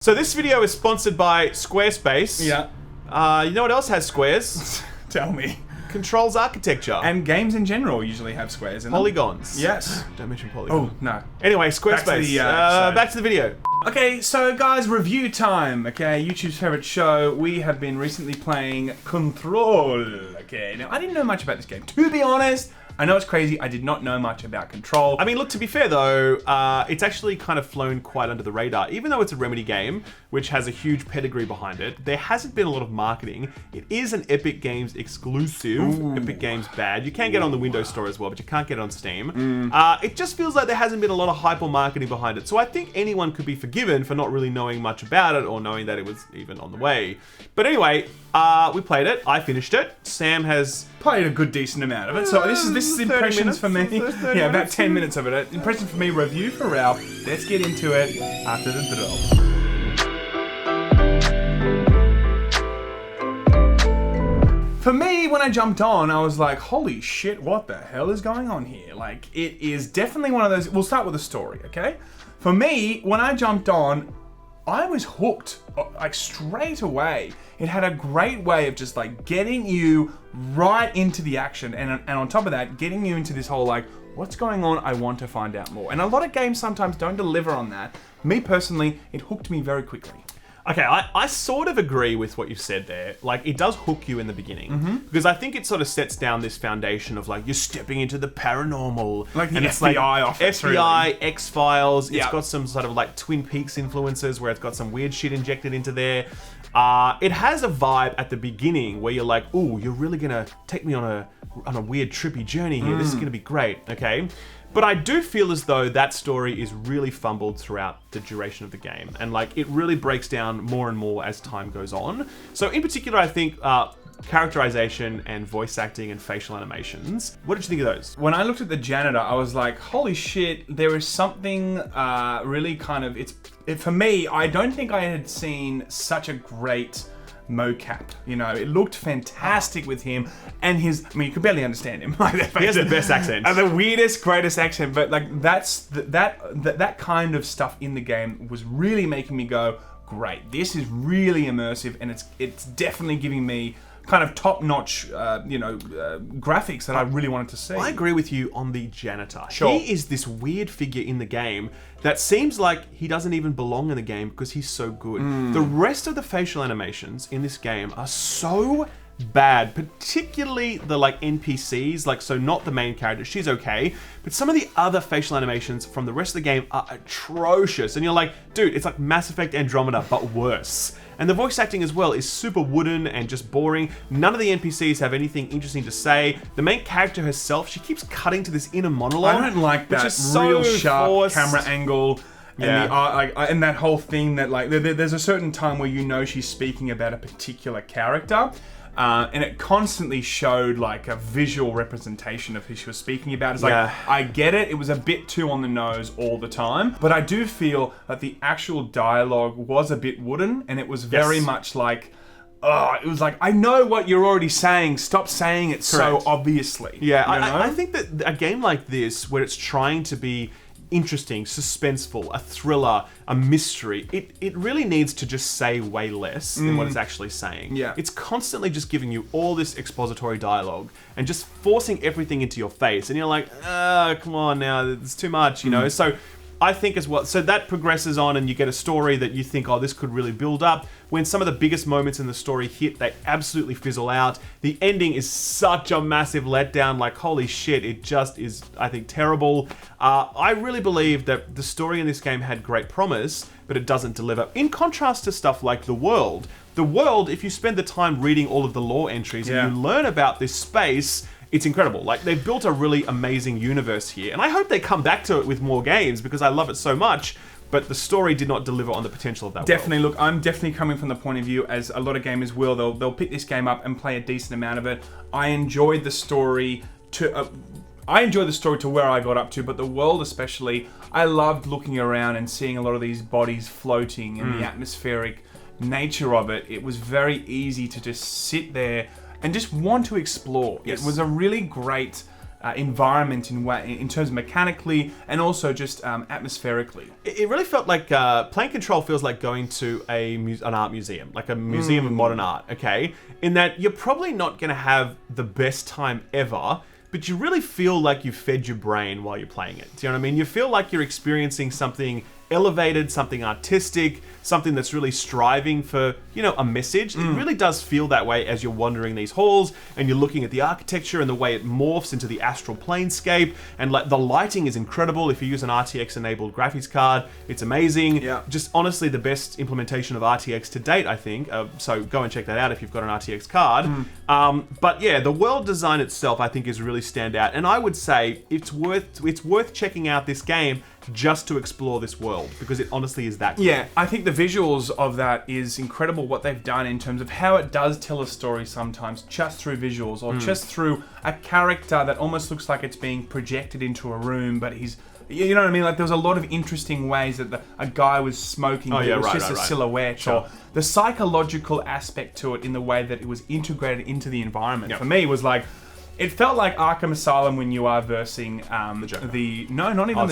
So this video is sponsored by Squarespace. Yeah. You know what else has squares? Tell me. Controls architecture. And games in general usually have squares in them. Polygons. Yes. Don't mention polygons. Oh, no. Anyway, Squarespace. Back to the video. Okay, so guys, review time. Okay, YouTube's favorite show. We have been recently playing Control. Okay, now I didn't know much about this game. To be honest, I know it's crazy. I did not know much about Control. I mean, look, to be fair though, it's actually kind of flown quite under the radar. Even though it's a Remedy game, which has a huge pedigree behind it, there hasn't been a lot of marketing. It is an Epic Games exclusive. Ooh. Epic Games bad. You can get it on the Windows Store as well, but you can't get it on Steam. It just feels like there hasn't been a lot of hype or marketing behind it. So I think anyone could be forgiven for not really knowing much about it or knowing that it was even on the way. But anyway, we played it. I finished it. Sam has played a good decent amount of it. So this is impressions for me. Yeah, about 10 minutes of it. Impression for me, review for Ralph. Let's get into it after the drill. For me, when I jumped on, I was like, holy shit, what the hell is going on here? Like, it is definitely one of those... We'll start with the story, okay? For me, when I jumped on, I was hooked, like, straight away. It had a great way of just, like, getting you right into the action. And on top of that, getting you into this whole, like, what's going on? I want to find out more. And a lot of games sometimes don't deliver on that. Me, personally, it hooked me very quickly. Okay, I sort of agree with what you've said there. Like, it does hook you in the beginning. Because I think it sort of sets down this foundation of, like, you're stepping into the paranormal. Like the and FBI office, FBI, really. X-Files. Yeah. It's got some sort of, like, Twin Peaks influences where it's got some weird shit injected into there. It has a vibe at the beginning where you're like, ooh, you're really going to take me on a weird, trippy journey here. This is going to be great, okay? But I do feel as though that story is really fumbled throughout the duration of the game. And like, it really breaks down more and more as time goes on. So in particular, I think characterization and voice acting and facial animations. What did you think of those? When I looked at the janitor, I was like, holy shit, there is something really kind of... For me, I don't think I had seen such a great mocap. You know, it looked fantastic with him and his... I mean, you could barely understand him. He has the best accent. The weirdest, greatest accent. But like, that kind of stuff in the game was really making me go, great. This is really immersive, and it's definitely giving me kind of top-notch, graphics that I really wanted to see. I agree with you on the janitor. Sure. He is this weird figure in the game that seems like he doesn't even belong in the game because he's so good. The rest of the facial animations in this game are so bad, particularly the like NPCs, like, so not the main character, she's okay, but some of the other facial animations from the rest of the game are atrocious, and you're like, dude, it's like Mass Effect Andromeda, but worse. And the voice acting as well is super wooden and just boring. None of the NPCs have anything interesting to say. The main character herself, she keeps cutting to this inner monologue. I don't like that which is real so sharp forced. camera angle. Yeah. And that whole thing that, like, there's a certain time where you know she's speaking about a particular character. And it constantly showed like a visual representation of who she was speaking about. It's like, I get it, it was a bit too on the nose all the time, but I do feel that the actual dialogue was a bit wooden, and it was very much like, it was like, I know what you're already saying, stop saying it so obviously. Yeah, you know? I think that a game like this, where it's trying to be interesting, suspenseful, a thriller, a mystery, it really needs to just say way less than what it's actually saying. Yeah. It's constantly just giving you all this expository dialogue and just forcing everything into your face, and you're like, come on now, it's too much, you know? So I think as well, so that progresses on and you get a story that you think, oh, this could really build up. When some of the biggest moments in the story hit, they absolutely fizzle out. The ending is such a massive letdown, like, holy shit, it just is, I think, terrible. I really believe that the story in this game had great promise, but it doesn't deliver. In contrast to stuff like The World, if you spend the time reading all of the lore entries and you learn about this space, it's incredible. Like, they've built a really amazing universe here, and I hope they come back to it with more games because I love it so much, but the story did not deliver on the potential of that Definitely, world. look, I'm definitely coming from the point of view, as a lot of gamers will, they'll pick this game up and play a decent amount of it. I enjoyed the story to where I got up to, but the world especially, I loved looking around and seeing a lot of these bodies floating and the atmospheric nature of it. It was very easy to just sit there and just want to explore. Yes. It was a really great environment in terms of mechanically and also just atmospherically. It really felt like playing Control feels like going to an art museum, like a museum of modern art, okay? In that you're probably not going to have the best time ever, but you really feel like you fed your brain while you're playing it. Do you know what I mean? You feel like you're experiencing something elevated, something artistic, something that's really striving for, you know, a message. It really does feel that way as you're wandering these halls and you're looking at the architecture and the way it morphs into the astral planescape, and like the lighting is incredible. If you use an RTX enabled graphics card, it's amazing. Yeah. Just honestly the best implementation of RTX to date, I think. So go and check that out if you've got an RTX card. But yeah, the world design itself I think is really stand out, and I would say it's worth checking out this game just to explore this world, because it honestly is that good. Yeah, I think the visuals of that is incredible, what they've done in terms of how it does tell a story sometimes just through visuals, or just through a character that almost looks like it's being projected into a room, but he's, you know what I mean? Like there was a lot of interesting ways that a guy was smoking, but it was just a silhouette, or the psychological aspect to it in the way that it was integrated into the environment. For me, was like, it felt like Arkham Asylum when you are versing the Joker. The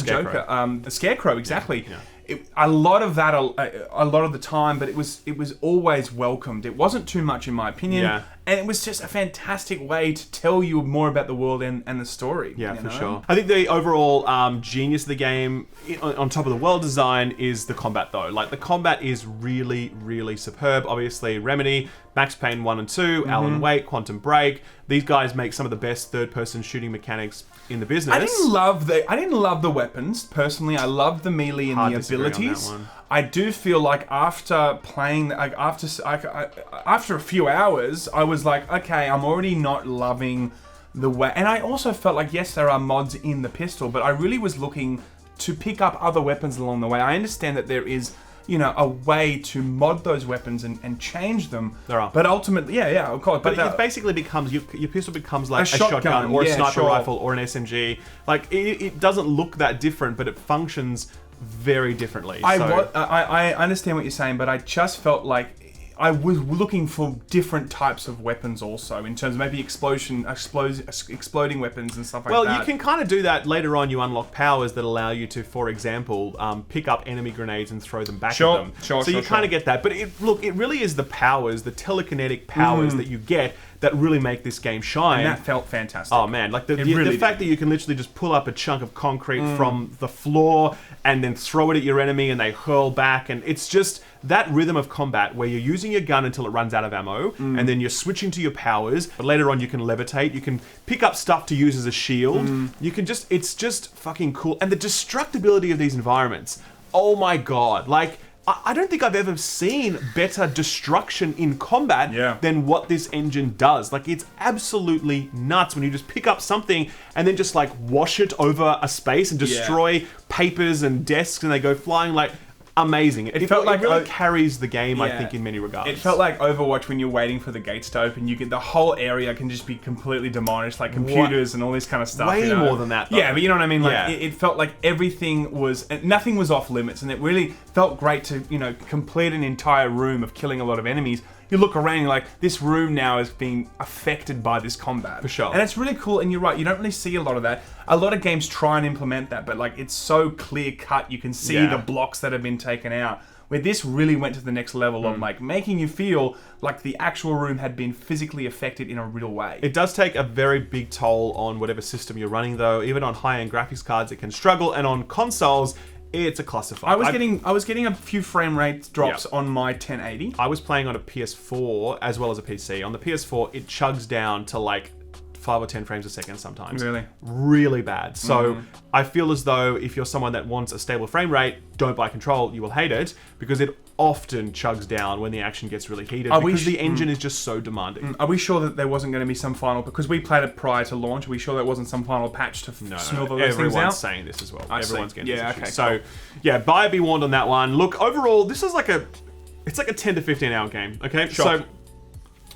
Scarecrow. Joker, the Scarecrow, exactly. Yeah. A lot of that, a lot of the time, but it was always welcomed. It wasn't too much, in my opinion, and it was just a fantastic way to tell you more about the world and the story. Yeah, for sure. I think the overall genius of the game, on top of the world design, is the combat though. Like the combat is really, really superb. Obviously, Remedy, Max Payne 1 and 2, Alan Wake, Quantum Break. These guys make some of the best third-person shooting mechanics in the business. I didn't love the weapons personally. I loved the melee and the abilities. I do feel like after playing, after a few hours, I was like, okay, I'm already not loving the way. And I also felt like, yes, there are mods in the pistol, but I really was looking to pick up other weapons along the way. I understand that there is, you know, a way to mod those weapons and change them. There are. But ultimately, of course. But it basically becomes, your pistol becomes like a shotgun or a sniper rifle or an SMG. Like, it doesn't look that different, but it functions very differently. I understand what you're saying, but I just felt like I was looking for different types of weapons also, in terms of maybe exploding weapons and stuff like that. Well, you can kind of do that later on. You unlock powers that allow you to, for example, pick up enemy grenades and throw them back at them. So you kind of get that. But it really is the powers, the telekinetic powers that you get that really make this game shine. And that felt fantastic. Oh man, like the fact that you can literally just pull up a chunk of concrete from the floor and then throw it at your enemy and they hurl back, and it's just that rhythm of combat where you're using your gun until it runs out of ammo, and then you're switching to your powers, but later on you can levitate, you can pick up stuff to use as a shield, you can just, it's just fucking cool. And the destructibility of these environments, oh my god, like, I don't think I've ever seen better destruction in combat than what this engine does. Like, it's absolutely nuts when you just pick up something and then just like wash it over a space and destroy papers and desks and they go flying. Like, amazing. It felt like it really carries the game, I think, in many regards. It felt like Overwatch when you're waiting for the gates to open. You get the whole area can just be completely demolished, like computers and all this kind of stuff. Way more than that, though. Yeah, but you know what I mean? Like, it felt like nothing was off limits, and it really felt great to, you know, complete an entire room of killing a lot of enemies. You look around and you're like, this room now is being affected by this combat. For sure. And it's really cool, and you're right, you don't really see a lot of that. A lot of games try and implement that, but like, it's so clear cut, you can see the blocks that have been taken out. Where this really went to the next level of like making you feel like the actual room had been physically affected in a real way. It does take a very big toll on whatever system you're running though. Even on high-end graphics cards it can struggle, and on consoles it's a clusterfuck. I was getting a few frame rate drops on my 1080. I was playing on a PS4 as well as a PC. On the PS4 it chugs down to like 5 or 10 frames a second sometimes. Really bad. So I feel as though if you're someone that wants a stable frame rate, don't buy Control, you will hate it, because it often chugs down when the action gets really heated, because the engine is just so demanding. Are we sure that there wasn't going to be some final, because we played it prior to launch, are we sure there wasn't some final patch to smooth all those things out? Everyone's saying this as well. Everyone's getting this issue. Okay, so yeah, buyer be warned on that one. Look, overall, this is like it's like a 10 to 15 hour game, okay? So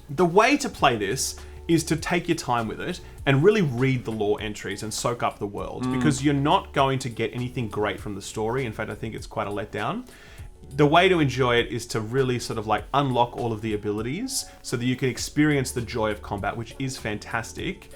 the way to play this is to take your time with it and really read the lore entries and soak up the world, because you're not going to get anything great from the story. In fact, I think it's quite a letdown. The way to enjoy it is to really sort of like unlock all of the abilities so that you can experience the joy of combat, which is fantastic.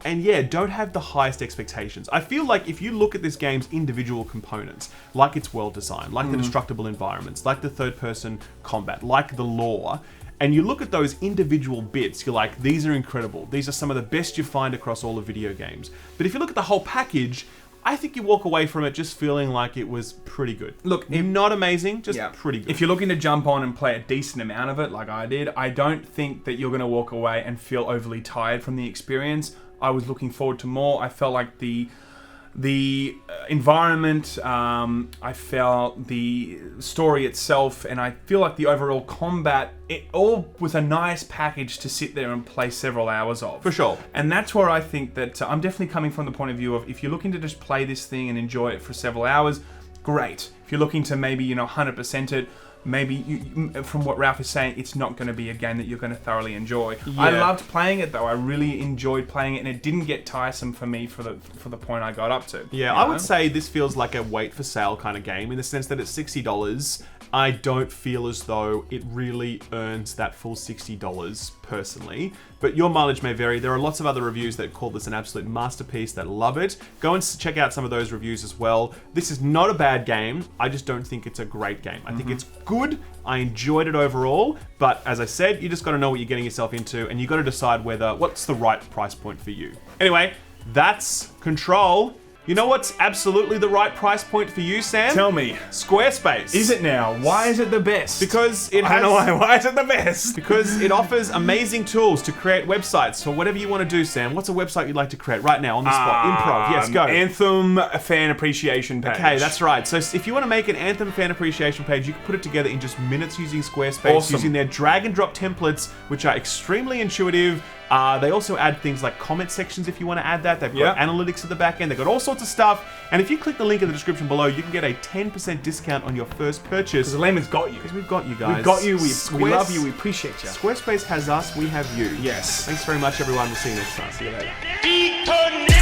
And yeah, don't have the highest expectations. I feel like if you look at this game's individual components, like its world design, like the destructible environments, like the third-person combat, like the lore, and you look at those individual bits, you're like, these are incredible. These are some of the best you find across all of video games. But if you look at the whole package, I think you walk away from it just feeling like it was pretty good. Look, not amazing, just pretty good. If you're looking to jump on and play a decent amount of it, like I did, I don't think that you're going to walk away and feel overly tired from the experience. I was looking forward to more. I felt like the environment, I felt the story itself, and I feel like the overall combat, it all was a nice package to sit there and play several hours of. For sure. And that's where I think that I'm definitely coming from the point of view of, if you're looking to just play this thing and enjoy it for several hours, great. If you're looking to maybe, 100% it, maybe from what Ralph is saying, it's not going to be a game that you're going to thoroughly enjoy. Yeah. I loved playing it though. I really enjoyed playing it, and it didn't get tiresome for me for the point I got up to. Yeah, I would say this feels like a wait for sale kind of game, in the sense that it's $60. I don't feel as though it really earns that full $60 personally, but your mileage may vary. There are lots of other reviews that call this an absolute masterpiece, that love it. Go and check out some of those reviews as well. This is not a bad game. I just don't think it's a great game. I think it's good. I enjoyed it overall, but as I said, you just got to know what you're getting yourself into, and you got to decide what's the right price point for you. Anyway, that's Control. You know what's absolutely the right price point for you, Sam? Tell me. Squarespace. Is it now? Why is it the best? Because it has... I don't know why. Why is it the best? Because it offers amazing tools to create websites for whatever you want to do, Sam. What's a website you'd like to create right now on the spot? Improv. Yes, go. Anthem fan appreciation page. Okay, that's right. So if you want to make an Anthem fan appreciation page, you can put it together in just minutes using Squarespace, using their drag and drop templates, which are extremely intuitive. They also add things like comment sections if you want to add that. They've got analytics at the back end. They've got all sorts of stuff. And if you click the link in the description below, you can get a 10% discount on your first purchase. Because Layman's got you. Because we've got you guys. We've got you. We love you. We appreciate you. Squarespace has us. We have you. Yes. Thanks very much, everyone. We'll see you next time. See you later.